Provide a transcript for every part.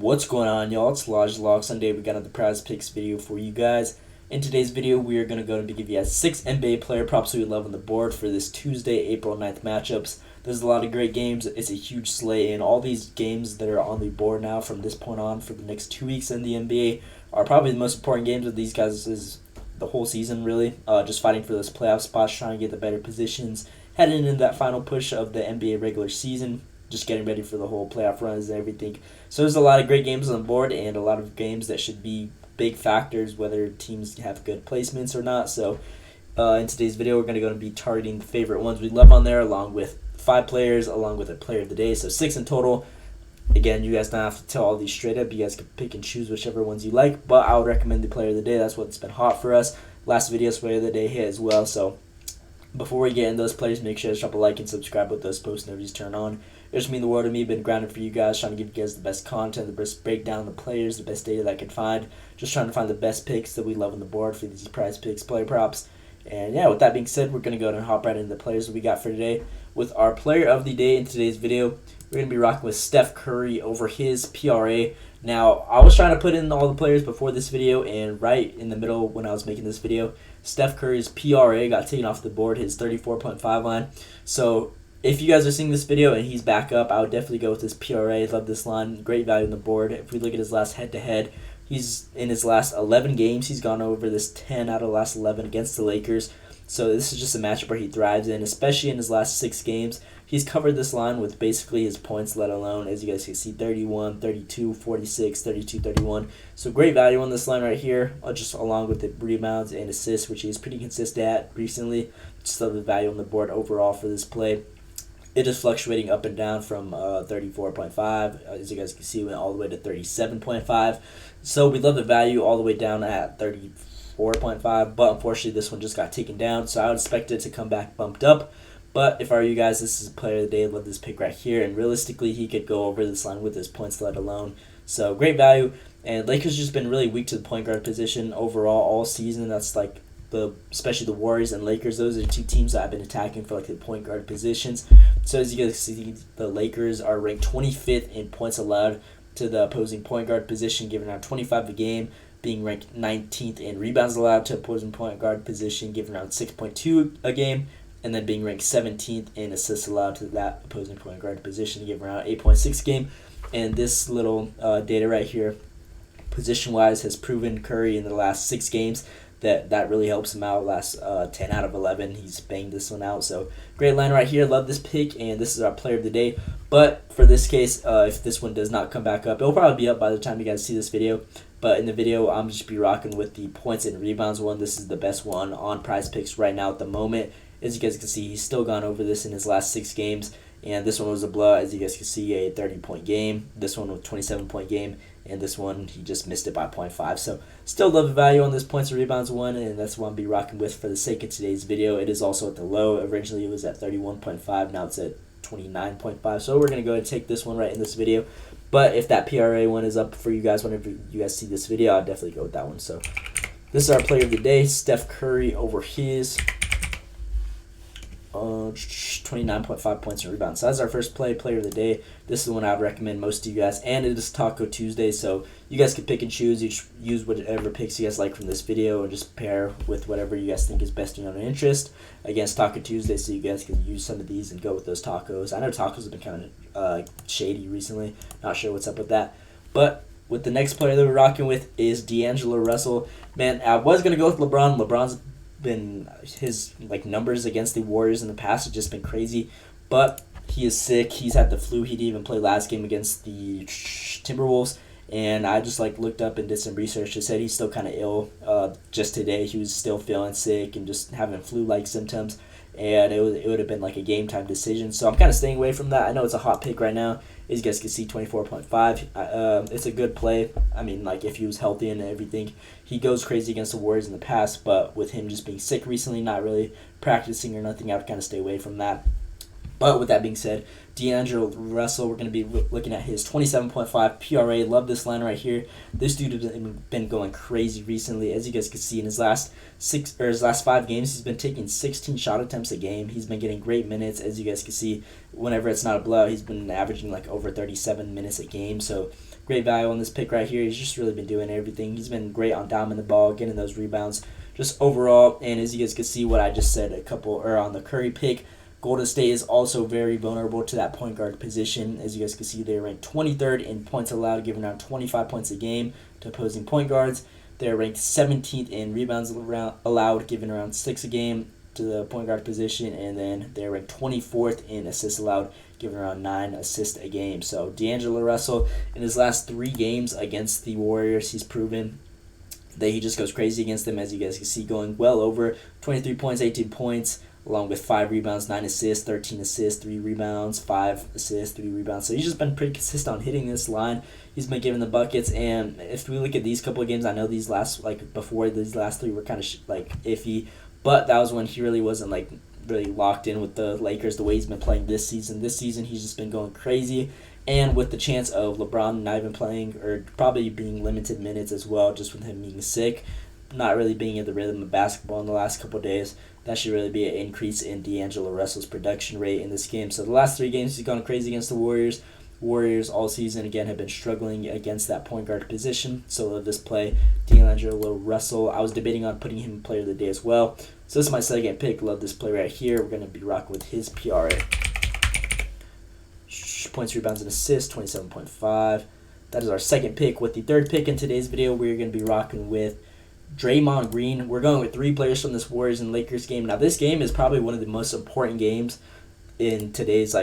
What's going on, y'all? It's Lodge Log Sunday. We got another prize picks video for you guys. In today's video, we are going to go and give you guys 6 NBA player props we love on the board for this Tuesday, April 9th matchups. There's a lot of great games. It's a huge slate, and all these games that are on the board now from this point on for the next 2 weeks in the NBA are probably the most important games of these guys is the whole season, really. Just fighting for those playoff spots, trying to get the better positions, heading into that final push of the NBA regular season. Just getting ready for the whole playoff runs and everything. So there's a lot of great games on the board and a lot of games that should be big factors whether teams have good placements or not. So in today's video, we're going to be targeting the favorite ones we love on there along with 5 players along with a player of the day. So 6 in total. Again, you guys don't have to tell all these straight up. You guys can pick and choose whichever ones you like. But I would recommend the player of the day. That's what's been hot for us. Last video's player of the day hit as well. So before we get in those players, make sure to drop a like and subscribe with those post notifications turned on. It just means the world to me. Been grinding for you guys, trying to give you guys the best content, the best breakdown of the players, the best data that I can find. Just trying to find the best picks that we love on the board for these prize picks, player props. And yeah, with that being said, we're going to go and hop right into the players that we got for today. With our player of the day in today's video, we're going to be rocking with Steph Curry over his PRA. Now, I was trying to put in all the players before this video, and right in the middle when I was making this video, Steph Curry's PRA got taken off the board, his 34.5 line. So if you guys are seeing this video and he's back up, I would definitely go with this PRA. Love this line. Great value on the board. If we look at his last head-to-head, he's in his last 11 games, he's gone over this 10 out of the last 11 against the Lakers. So this is just a matchup where he thrives in, especially in his last 6 games. He's covered this line with basically his points, let alone, as you guys can see, 31, 32, 46, 32, 31. So great value on this line right here, just along with the rebounds and assists, which he's pretty consistent at recently. Just love the value on the board overall for this play. It is fluctuating up and down from 34.5, as you guys can see, went all the way to 37.5. So we love the value all the way down at 34.5, but unfortunately this one just got taken down, so I would expect it to come back bumped up. But if I were you guys, this is a player of the day. I love this pick right here, and realistically he could go over this line with his points let alone. So great value, and Lakers just been really weak to the point guard position overall all season. That's like especially the Warriors and Lakers, those are 2 teams that I've been attacking for like the point guard positions. So as you guys see, the Lakers are ranked 25th in points allowed to the opposing point guard position, giving around 25 a game, being ranked 19th in rebounds allowed to opposing point guard position, giving around 6.2 a game, and then being ranked 17th in assists allowed to that opposing point guard position, giving around 8.6 a game. And this little data right here, position-wise, has proven Curry in the last 6 games that really helps him out. Last 10 out of 11, he's banged this one out. So great line right here. Love this pick, and this is our player of the day. But for this case, if this one does not come back up, it'll probably be up by the time you guys see this video. But in the video, I'm just be rocking with the points and rebounds one. This is the best one on prize picks right now at the moment. As you guys can see, he's still gone over this in his last 6 games. And this one was a blowout. As you guys can see, a 30-point game. This one was a 27-point game. And this one, he just missed it by 0.5. So still love the value on this points and rebounds one, and that's what I'll be rocking with for the sake of today's video. It is also at the low. Originally, it was at 31.5. Now it's at 29.5. So we're going to go ahead and take this one right in this video. But if that PRA one is up for you guys whenever you guys see this video, I'll definitely go with that one. So this is our player of the day, Steph Curry over his 29.5 points and rebounds. So that's our first player of the day. This is the one I would recommend most to you guys, and it is Taco Tuesday, so you guys can pick and choose. You use whatever picks you guys like from this video and just pair with whatever you guys think is best in your own interest. Again, it's Taco Tuesday, so you guys can use some of these and go with those tacos. I know tacos have been kind of shady recently. Not sure what's up with that. But with the next player that we're rocking with is D'Angelo Russell. Man, I was going to go with LeBron. LeBron's been his numbers against the Warriors in the past have just been crazy, but he is sick. He's had the flu. He didn't even play last game against the Timberwolves, and I just looked up and did some research. It said he's still kind of ill. Just today he was still feeling sick and just having flu-like symptoms, and it would have been like a game time decision. So I'm kind of staying away from that. I know it's a hot pick right now. As you guys can see, 24.5. It's a good play. I mean, if he was healthy and everything, he goes crazy against the Warriors in the past. But with him just being sick recently, not really practicing or nothing, I would kind of stay away from that. But with that being said, D'Angelo Russell, we're going to be looking at his 27.5 PRA. Love this line right here. This dude has been going crazy recently. As you guys can see, in his last 5 games, he's been taking 16 shot attempts a game. He's been getting great minutes. As you guys can see, whenever it's not a blowout, he's been averaging over 37 minutes a game. So great value on this pick right here. He's just really been doing everything. He's been great on doming the ball, getting those rebounds, just overall. And as you guys can see, what I just said on the Curry pick, Golden State is also very vulnerable to that point guard position. As you guys can see, they're ranked 23rd in points allowed, giving around 25 points a game to opposing point guards. They're ranked 17th in rebounds allowed, giving around 6 a game to the point guard position. And then they're ranked 24th in assists allowed, giving around 9 assists a game. So D'Angelo Russell, in his last 3 games against the Warriors, he's proven that he just goes crazy against them, as you guys can see, going well over 23 points, 18 points, along with 5 rebounds, 9 assists, 13 assists, 3 rebounds, 5 assists, 3 rebounds. So he's just been pretty consistent on hitting this line. He's been giving the buckets, and if we look at these couple of games, I know these last, before these last 3 were kind of iffy, but that was when he really wasn't really locked in with the Lakers the way he's been playing this season. This season, he's just been going crazy, and with the chance of LeBron not even playing, or probably being limited minutes as well, just with him being sick, not really being in the rhythm of basketball in the last couple of days, that should really be an increase in D'Angelo Russell's production rate in this game. So the last 3 games, he's gone crazy against the Warriors. Warriors all season, again, have been struggling against that point guard position. So love this play, D'Angelo Russell. I was debating on putting him player of the day as well. So this is my second pick. Love this play right here. We're going to be rocking with his PRA. Points, rebounds, and assists, 27.5. That is our second pick. With the third pick in today's video, we're going to be rocking with Draymond Green. We're going with 3 players from this Warriors and Lakers game. Now, this game is probably one of the most important games in today's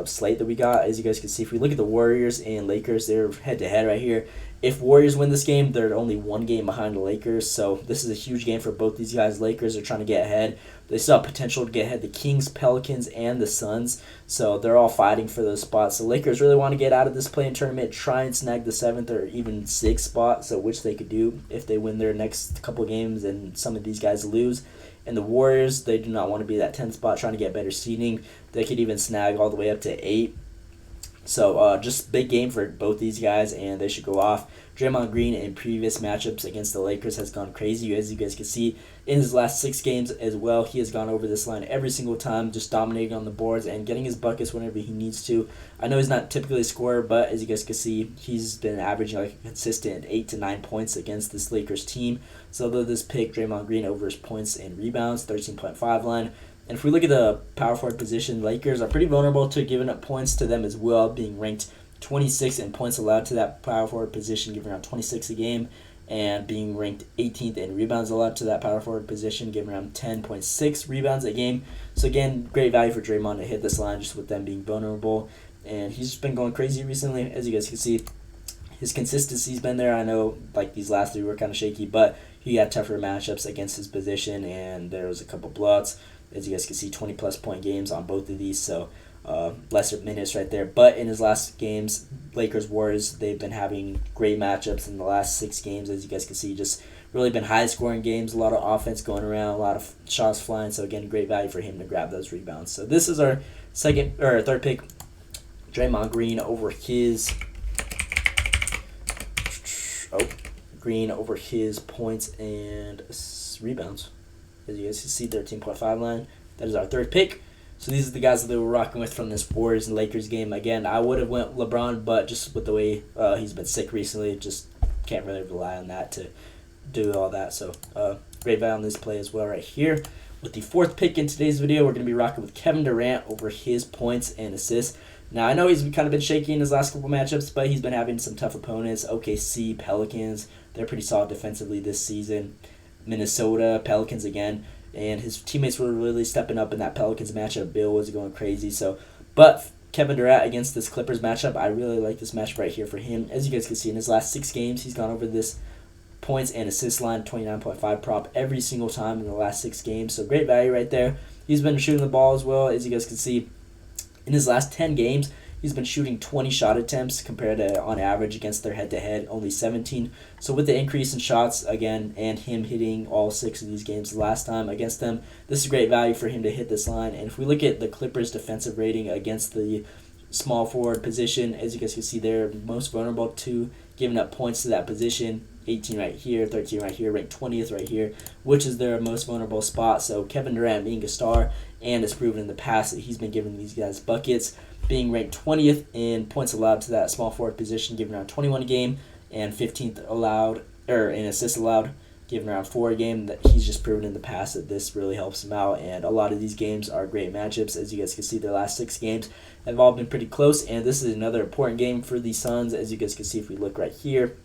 slate that we got. As you guys can see, if we look at the Warriors and Lakers, they're head-to-head right here. If Warriors win this game, they're only 1 game behind the Lakers, so this is a huge game for both these guys. Lakers are trying to get ahead. They still have potential to get ahead. The Kings, Pelicans, and the Suns, so they're all fighting for those spots. The Lakers really want to get out of this play-in tournament, try and snag the 7th or even 6th spot, so which they could do if they win their next couple games and some of these guys lose. And the Warriors, they do not want to be that 10th spot, trying to get better seeding. They could even snag all the way up to 8. So just big game for both these guys, and they should go off. Draymond Green in previous matchups against the Lakers has gone crazy, as you guys can see. In his last 6 games as well, he has gone over this line every single time, just dominating on the boards and getting his buckets whenever he needs to. I know he's not typically a scorer, but as you guys can see, he's been averaging a consistent 8 to 9 points against this Lakers team. So though this pick, Draymond Green over his points and rebounds, 13.5 line. And if we look at the power forward position, Lakers are pretty vulnerable to giving up points to them as well, being ranked 26 in points allowed to that power forward position, giving around 26 a game, and being ranked 18th in rebounds allowed to that power forward position, giving around 10.6 rebounds a game. So again, great value for Draymond to hit this line just with them being vulnerable. And he's just been going crazy recently, as you guys can see. His consistency's been there. I know these last 3 were kind of shaky, but he had tougher matchups against his position, and there was a couple blowouts. As you guys can see, 20-plus point games on both of these, so lesser minutes right there. But in his last games, Lakers-Warriors, they've been having great matchups in the last 6 games. As you guys can see, just really been high-scoring games, a lot of offense going around, a lot of shots flying. So, again, great value for him to grab those rebounds. So this is our third pick, Draymond Green over his points and rebounds. As you guys can see, 13.5 line. That is our third pick. So these are the guys that we're rocking with from this Warriors and Lakers game. Again, I would have went LeBron, but just with the way he's been sick recently, just can't really rely on that to do all that. So great value on this play as well right here. With the fourth pick in today's video, we're going to be rocking with Kevin Durant over his points and assists. Now, I know he's kind of been shaky in his last couple matchups, but he's been having some tough opponents. OKC, Pelicans, they're pretty solid defensively this season. Minnesota, Pelicans again, and his teammates were really stepping up in that Pelicans matchup. Bill was going crazy. But Kevin Durant against this Clippers matchup, I really like this matchup right here for him. As you guys can see, in his last 6 games, he's gone over this points and assist line, 29.5 prop every single time in the last 6 games. So great value right there. He's been shooting the ball as well. As you guys can see, in his last 10 games, he's been shooting 20 shot attempts compared to, on average, against their head-to-head, only 17. So with the increase in shots, again, and him hitting all 6 of these games last time against them, this is great value for him to hit this line. And if we look at the Clippers' defensive rating against the small forward position, as you guys can see, they're most vulnerable to giving up points to that position. 18 right here, 13 right here, ranked 20th right here, which is their most vulnerable spot. So Kevin Durant being a star and has proven in the past that he's been giving these guys buckets. being ranked 20th in points allowed to that small forward position, giving around 21 a game, and 15th allowed or in assists allowed, giving around 4 a game. That he's just proven in the past that this really helps him out, and a lot of these games are great matchups. As you guys can see, their last 6 games have all been pretty close, and this is another important game for the Suns. As you guys can see, if we look right here,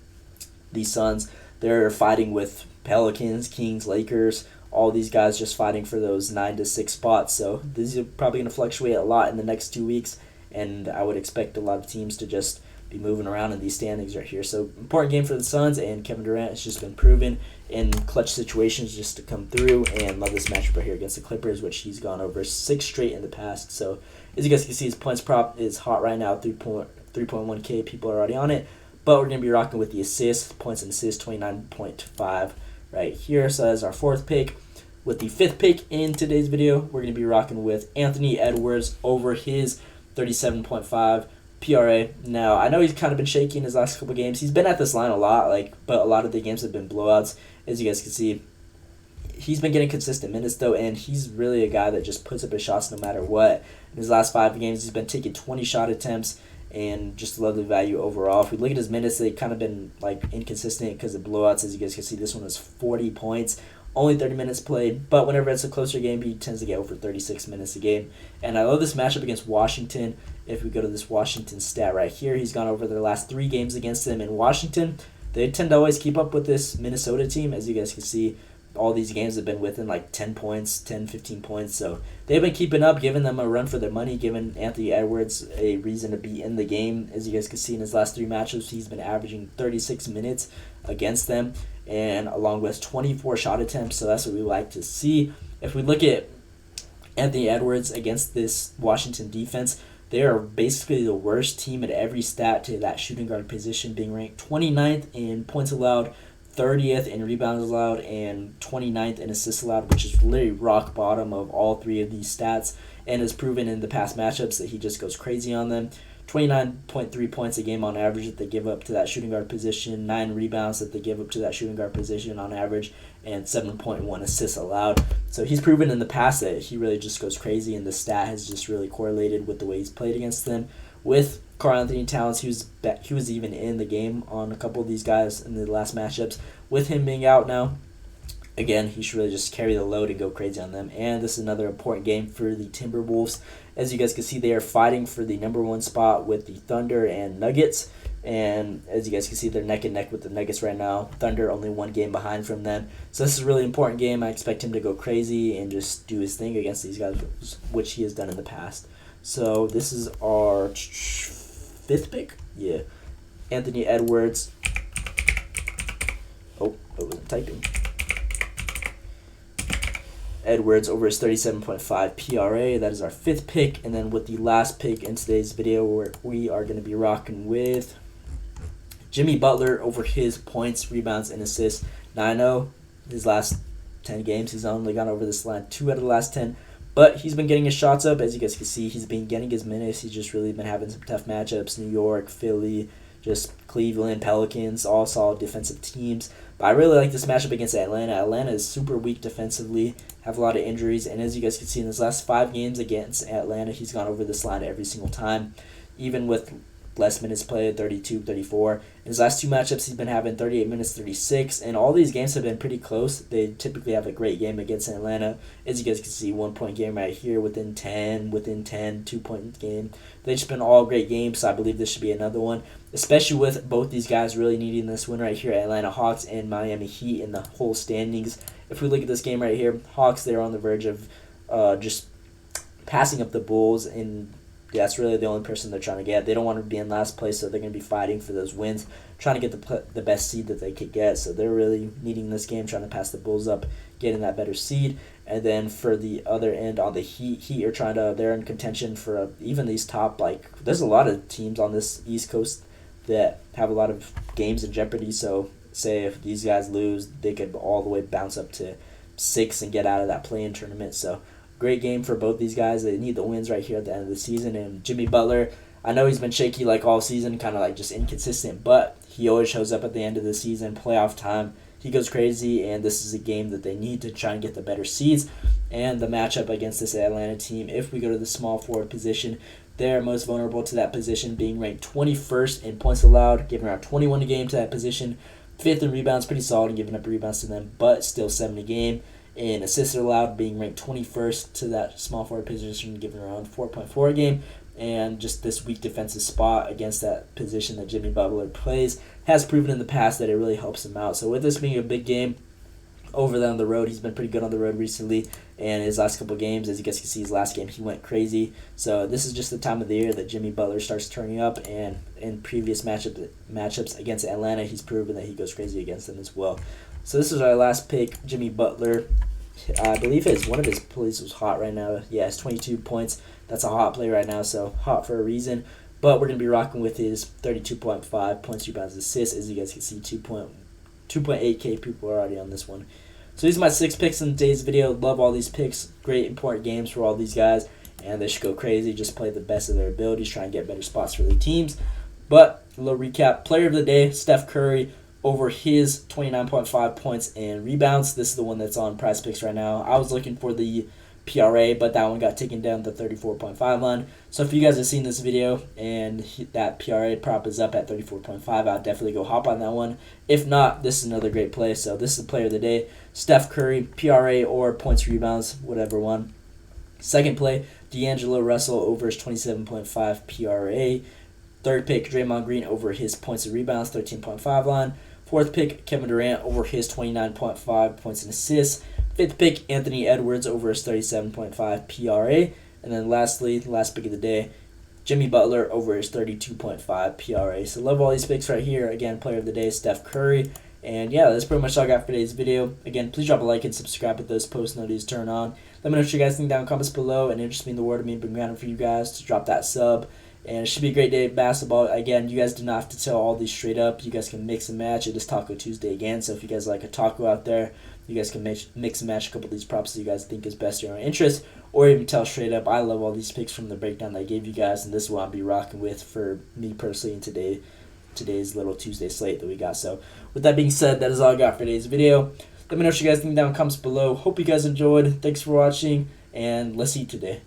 the Suns, they're fighting with Pelicans, Kings, Lakers, all these guys just fighting for those 9 to 6 spots. So these are probably going to fluctuate a lot in the next 2 weeks, and I would expect a lot of teams to just be moving around in these standings right here. So important game for the Suns, and Kevin Durant has just been proven in clutch situations just to come through, and love this matchup right here against the Clippers, which he's gone over 6 straight in the past. So as you guys can see, his points prop is hot right now, 3.1K. People are already on it, but we're going to be rocking with the assists, points and assists, 29.5 right here. So that's our 4th pick. With the 5th pick in today's video, we're going to be rocking with Anthony Edwards over his 37.5 PRA. Now, I know he's kind of been shaky in his last couple games. He's been at this line a lot, but a lot of the games have been blowouts. As you guys can see, he's been getting consistent minutes, though, and he's really a guy that just puts up his shots no matter what. In his last 5 games, he's been taking 20 shot attempts, and just love the value overall. If we look at his minutes, they've kind of been inconsistent because of blowouts. As you guys can see, this one was 40 points. Only 30 minutes played, but whenever it's a closer game, he tends to get over 36 minutes a game. And I love this matchup against Washington. If we go to this Washington stat right here, he's gone over their last 3 games against them. In Washington, they tend to always keep up with this Minnesota team. As you guys can see, all these games have been within 10 points, 10, 15 points. So they've been keeping up, giving them a run for their money, giving Anthony Edwards a reason to be in the game. As you guys can see in his last 3 matchups, he's been averaging 36 minutes against them, and along with 24 shot attempts. So that's what we like to see. If we look at Anthony Edwards against this Washington defense, they are basically the worst team at every stat to that shooting guard position, being ranked 29th in points allowed, 30th in rebounds allowed, and 29th in assists allowed, which is literally rock bottom of all 3 of these stats, and has proven in the past matchups that he just goes crazy on them. 29.3 points a game on average that they give up to that shooting guard position, 9 rebounds that they give up to that shooting guard position on average, and 7.1 assists allowed. So he's proven in the past that he really just goes crazy, and the stat has just really correlated with the way he's played against them. With Karl Anthony Towns, he was even in the game on a couple of these guys in the last matchups. With him being out now, again, he should really just carry the load and go crazy on them. And this is another important game for the Timberwolves. As you guys can see, they are fighting for the number 1 spot with the Thunder and Nuggets. And as you guys can see, they're neck and neck with the Nuggets right now. Thunder only 1 game behind from them. So this is a really important game. I expect him to go crazy and just do his thing against these guys, which he has done in the past. So this is our 5th pick. Yeah. Anthony Edwards. Oh, I wasn't typing. Edwards over his 37.5 PRA. That is our 5th pick. And then with the last pick in today's video, we are going to be rocking with Jimmy Butler over his points, rebounds, and assists. Now I know his last 10 games, he's only gone over this line 2 out of the last 10. But he's been getting his shots up. As you guys can see, he's been getting his minutes. He's just really been having some tough matchups. New York, Philly, just Cleveland, Pelicans, all solid defensive teams. But I really like this matchup against Atlanta. Atlanta is super weak defensively, have a lot of injuries. And as you guys can see, in his last 5 games against Atlanta, he's gone over this line every single time, even with less minutes played, 32, 34. In his last 2 matchups, he's been having 38 minutes, 36, and all these games have been pretty close. They typically have a great game against Atlanta. As you guys can see, 1-point game right here, within 10, 2-point game. They've just been all great games, so I believe this should be another one, especially with both these guys really needing this win right here, Atlanta Hawks and Miami Heat in the whole standings. If we look at this game right here, Hawks, they're on the verge of just passing up the Bulls, and that's really the only person they're trying to get. They don't want to be in last place, so they're going to be fighting for those wins, trying to get the best seed that they could get. So they're really needing this game, trying to pass the Bulls up, getting that better seed. And then for the other end on the Heat are trying to, they're in contention for even these top, there's a lot of teams on this East Coast that have a lot of games in jeopardy. So say if these guys lose, they could all the way bounce up to 6 and get out of that play-in tournament. So great game for both these guys. They need the wins right here at the end of the season. And Jimmy Butler, I know he's been shaky all season, kind of just inconsistent, but he always shows up at the end of the season, playoff time. He goes crazy, and this is a game that they need to try and get the better seeds. And the matchup against this Atlanta team, if we go to the small forward position, They're most vulnerable to that position, being ranked 21st in points allowed, giving around 21 a game to that position. 5th in rebounds, pretty solid in giving up rebounds to them, but still 7 a game. In assists allowed, being ranked 21st to that small forward position, giving around 4.4 a game. And just this weak defensive spot against that position that Jimmy Butler plays has proven in the past that it really helps him out. So with this being a big game over there on the road, he's been pretty good on the road recently. And his last couple games, as you guys can see, his last game, he went crazy. So this is just the time of the year that Jimmy Butler starts turning up. And in previous matchups against Atlanta, he's proven that he goes crazy against them as well. So this is our last pick, Jimmy Butler. I believe one of his plays was hot right now. Yeah, it's 22 points. That's a hot play right now, so hot for a reason. But we're going to be rocking with his 32.5 points, rebounds, assists. As you guys can see, 2.8K people are already on this one. So these are my 6 picks in today's video. Love all these picks. Great, important games for all these guys. And they should go crazy. Just play the best of their abilities. Try and get better spots for their teams. But a little recap. Player of the day, Steph Curry, over his 29.5 points and rebounds. This is the one that's on Prize Picks right now. I was looking for the PRA, but that one got taken down to 34.5 line. So if you guys have seen this video and that PRA prop is up at 34.5, I'll definitely go hop on that one. If not, this is another great play. So this is the player of the day, Steph Curry, PRA or points, rebounds, whatever one. Second play, D'Angelo Russell over his 27.5 PRA. Third pick, Draymond Green over his points and rebounds, 13.5 line. Fourth pick, Kevin Durant over his 29.5 points and assists. Fifth pick, Anthony Edwards over his 37.5 PRA. And then lastly, the last pick of the day, Jimmy Butler over his 32.5 PRA. So love all these picks right here. Again, player of the day, Steph Curry. And yeah, that's pretty much all I got for today's video. Again, please drop a like and subscribe with those post notifications turned on. Let me know what you guys think down in the comments below. And it just means the world to me. Been grounding for you guys to drop that sub. And it should be a great day of basketball. Again, you guys do not have to tell all these straight up. You guys can mix and match. It is Taco Tuesday again. So if you guys like a taco out there, you guys can mix and match a couple of these props that you guys think is best in your own interest. Or even tell straight up. I love all these picks from the breakdown that I gave you guys. And this is what I'll be rocking with for me personally in today's little Tuesday slate that we got. So with that being said, that is all I got for today's video. Let me know what you guys think down in the comments below. Hope you guys enjoyed. Thanks for watching. And let's eat today.